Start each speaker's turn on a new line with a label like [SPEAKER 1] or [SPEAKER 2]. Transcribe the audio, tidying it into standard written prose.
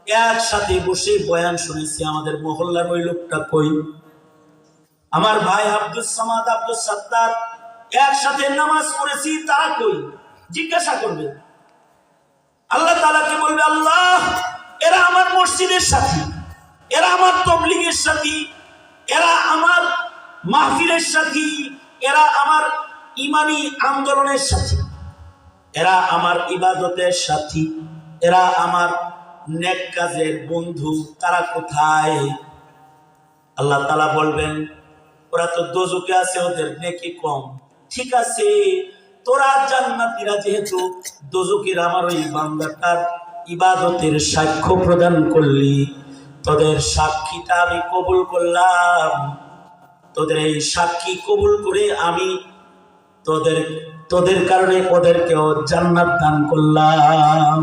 [SPEAKER 1] একসাথে বসে বয়ান শুনেছি। আমাদের মহল্লার ওই লোকটা কই, আমার ভাই আব্দুল সামাদ, আব্দুল সাত্তার, একসাথে নামাজ পড়েছি, তারা কই? জিজ্ঞাসা করবে, আল্লাহ তাআলাকে বলবে, আল্লাহ এরা আমার মসজিদের সাথী, এরা আমার তাবলীগের সাথী, এরা আমার মাহফিলের সাথী, এরা আমার ইমানি আন্দোলনের সাথী, এরা আমার ইবাদতের সাথী, এরা আমার নেক কাজের বন্ধু, তারা কোথায়? আল্লাহ তাআলা বলবেন, ওরা তো দোজখে আছে, ওদের নেকি কম। ঠিক আছে, তোরা জান্নাতীরা যেহেতু দোজখের আমার ওই বান্দাটার ইবাদতের সাক্ষ্য প্রদান করলি, তোদের সাক্ষীটা আমি কবুল করলাম। তোদের এই সাক্ষী কবুল করে আমি তোদের কারণে ওদেরকেও জান্নাত দান করলাম।